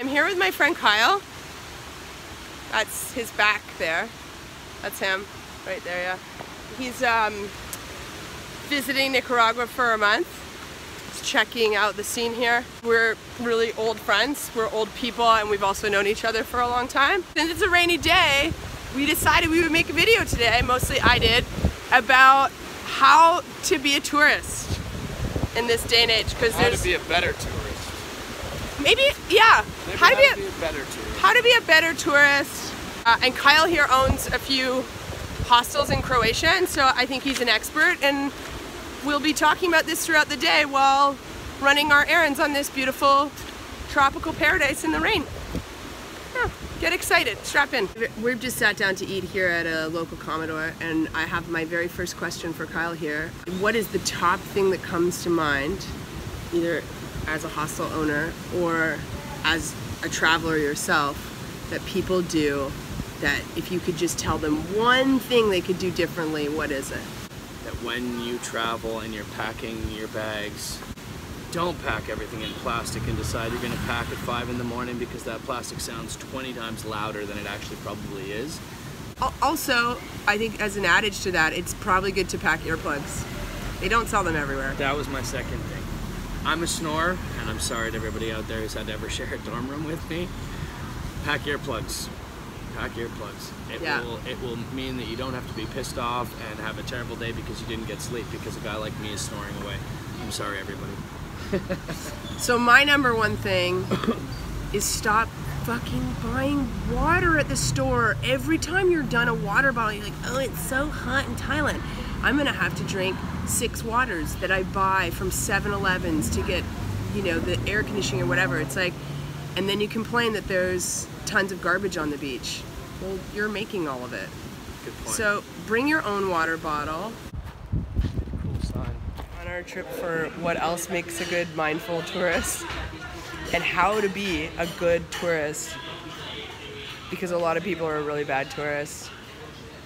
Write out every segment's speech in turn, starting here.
I'm here with my friend Kyle. That's his back there. That's him right there, yeah. He's visiting Nicaragua for a month. He's checking out the scene here. We're really old friends. We're old people and we've also known each other for a long time. Since it's a rainy day, we decided we would make a video today, mostly I did, about how to be a tourist in this day and age. Because how to be a better tourist. Maybe, yeah. Maybe how to be a better tourist. How to be a better tourist. And Kyle here owns a few hostels in Croatia, and so I think he's an expert, and we'll be talking about this throughout the day while running our errands on this beautiful tropical paradise in the rain. Yeah, get excited, strap in. We've just sat down to eat here at a local Commodore, and I have my very first question for Kyle here. What is the top thing that comes to mind, either as a hostel owner or as a traveler yourself, that people do that if you could just tell them one thing they could do differently, what is it? That when you travel and you're packing your bags, don't pack everything in plastic and decide you're going to pack at 5 in the morning because that plastic sounds 20 times louder than it actually probably is. Also, I think as an adage to that, it's probably good to pack earplugs. They don't sell them everywhere. That was my second thing. I'm a snorer, and I'm sorry to everybody out there who's had to ever share a dorm room with me. Pack earplugs. Pack earplugs. It will mean that you don't have to be pissed off and have a terrible day because you didn't get sleep because a guy like me is snoring away. I'm sorry, everybody. So my number one thing is stop fucking buying water at the store. Every time you're done a water bottle, you're like, oh, it's so hot in Thailand. I'm gonna have to drink 6 waters that I buy from 7-Elevens to get, you know, the air conditioning or whatever. It's like, and then you complain that there's tons of garbage on the beach. Well, you're making all of it. Good point. So bring your own water bottle. Cool sign. On our trip for what else makes a good mindful tourist and how to be a good tourist, because a lot of people are really bad tourists.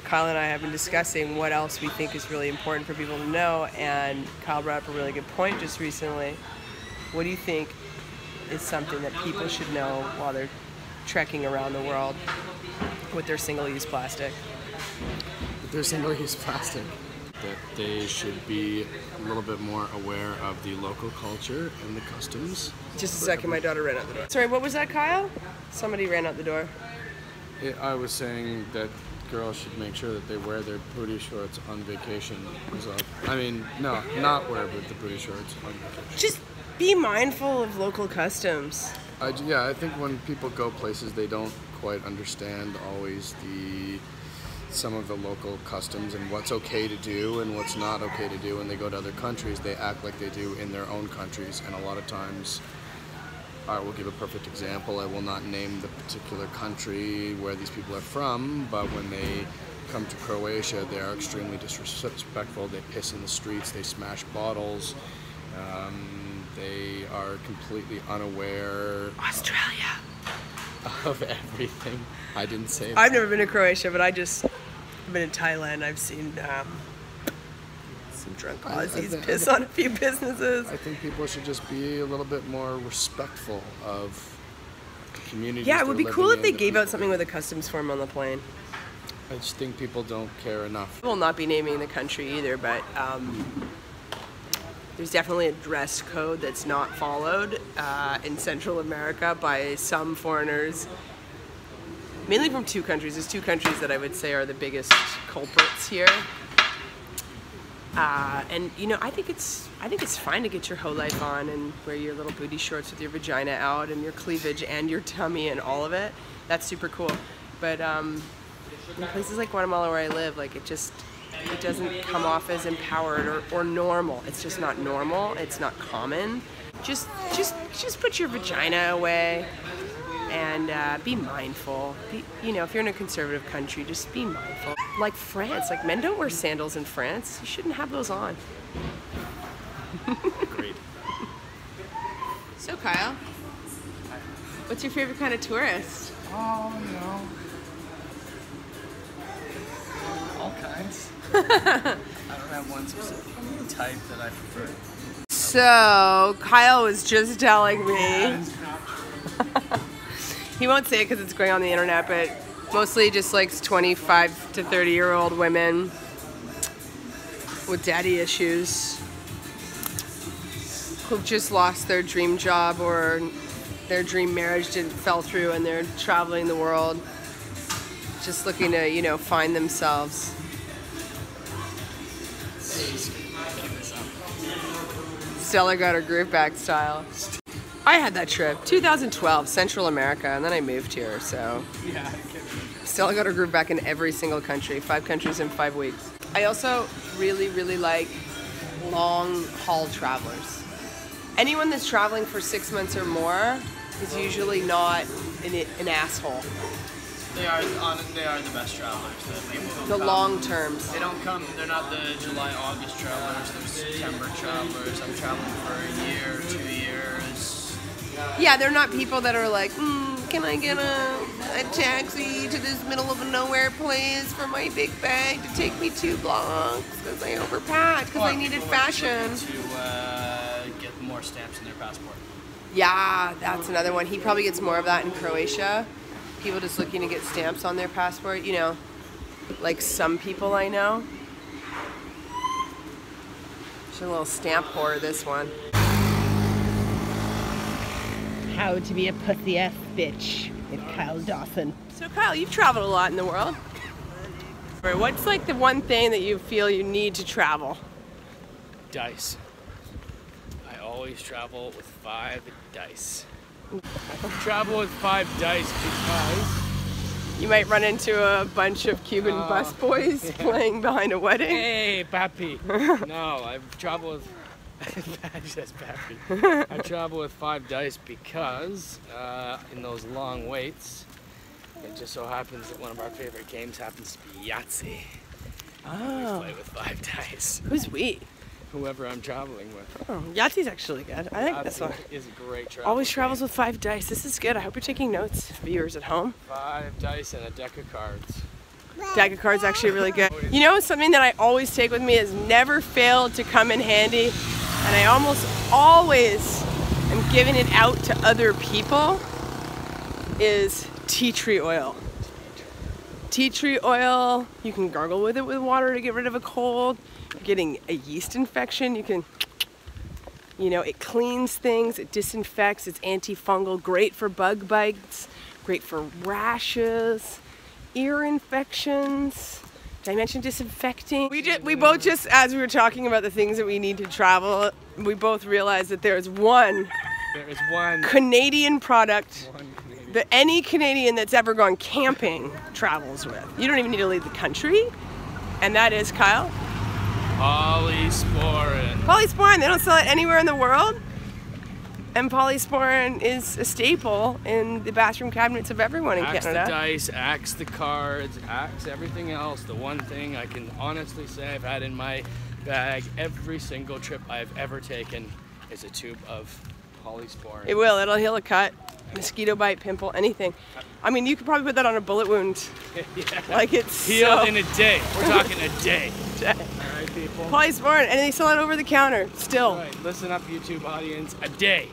Kyle and I have been discussing what else we think is really important for people to know, and Kyle brought up a really good point just recently. What do you think is something that people should know while they're trekking around the world with their single-use plastic? With their single-use plastic. That they should be a little bit more aware of the local culture and the customs. Just a second, my daughter ran out the door. Sorry, what was that, Kyle? Somebody ran out the door. I was saying that girls should make sure that they wear their booty shorts on vacation. So, I mean, no, not wear the booty shorts on vacation. Just be mindful of local customs. Yeah, I think when people go places, they don't quite understand always some of the local customs and what's okay to do and what's not okay to do. When they go to other countries, they act like they do in their own countries, and a lot of times, I will give a perfect example. I will not name the particular country where these people are from, but when they come to Croatia, they are extremely disrespectful. They piss in the streets, they smash bottles, they are completely unaware Australia. of everything. I didn't say that. I've never been to Croatia, but I've been in Thailand. I've seen some drunk Aussies piss on a few businesses. I think people should just be a little bit more respectful of communities. Yeah, it would be cool if they gave out something with a customs form on the plane. I just think people don't care enough. We'll not be naming the country either, but there's definitely a dress code that's not followed in Central America by some foreigners, mainly from 2 countries. There's 2 countries that I would say are the biggest culprits here. And you know, I think it's fine to get your whole life on and wear your little booty shorts with your vagina out and your cleavage and your tummy and all of it. That's super cool. But in places like Guatemala where I live, like it doesn't come off as empowered or normal. It's just not normal. It's not common. Just put your vagina away and be mindful. You know, if you're in a conservative country, just be mindful. Like France, like men don't wear sandals in France. You shouldn't have those on. Great. So Kyle, what's your favorite kind of tourist? Oh, you know, all kinds. I don't have one specific type that I prefer. So Kyle was just telling me He won't say it because it's going on the internet, but mostly just likes 25 to 30-year-old women with daddy issues who've just lost their dream job or their dream marriage fell through and they're traveling the world just looking to, you know, find themselves. Stella got her groove back style. I had that trip, 2012, Central America, and then I moved here, so. Yeah. Stella got her groove back in every single country, 5 countries in 5 weeks. I also really, really like long haul travelers. Anyone that's traveling for 6 months or more is usually not an asshole. They are the best travelers. The people who The come. long terms. They don't come. They're not the July, August travelers. They're September travelers. I'm traveling for a year, 2 years. Yeah, they're not people that are like, can I get a taxi to this middle of a nowhere place for my big bag to take me 2 blocks because I overpacked because I needed fashion. To get more stamps in their passport. Yeah, that's another one. He probably gets more of that in Croatia. People just looking to get stamps on their passport, you know, like some people I know. She's a little stamp whore, this one. How to be a pussy ass bitch with Kyle Dawson. So Kyle, you've traveled a lot in the world. What's like the one thing that you feel you need to travel? Dice. I always travel with 5 dice. I travel with 5 dice because you might run into a bunch of Cuban busboys playing behind a wedding. Hey, papi. No, I travel with. Just papi. I travel with 5 dice because in those long waits, it just so happens that one of our favorite games happens to be Yahtzee. Oh. We play with 5 dice. Who's we? Whoever I'm traveling with. Oh, Yahtzee's actually good. I like this one. Is a great travel. Always travels game. with 5 dice. This is good. I hope you're taking notes, viewers at home. 5 dice and a deck of cards. Deck of cards actually really good. You know, something that I always take with me has never failed to come in handy, and I almost always am giving it out to other people, is tea tree oil. Tea tree oil, you can gargle with it with water to get rid of a cold. You're getting a yeast infection, you can, you know, it cleans things, it disinfects, it's antifungal, great for bug bites, great for rashes, ear infections. Did I mention disinfecting? We both just, as we were talking about the things that we need to travel, we both realized that there is one Canadian product that any Canadian that's ever gone camping travels with. You don't even need to leave the country, and that is, Kyle? Polysporin. Polysporin, they don't sell it anywhere in the world. And polysporin is a staple in the bathroom cabinets of everyone in Canada. Axe the dice, axe the cards, axe everything else. The one thing I can honestly say I've had in my bag every single trip I've ever taken is a tube of polysporin. It will, it'll heal a cut, mosquito bite, pimple, anything. I mean, you could probably put that on a bullet wound. Yeah. Like it's healed in a day. We're talking a day. Alright, people. Polysporin, and they sell it over the counter, still. Right, listen up, YouTube audience, a day.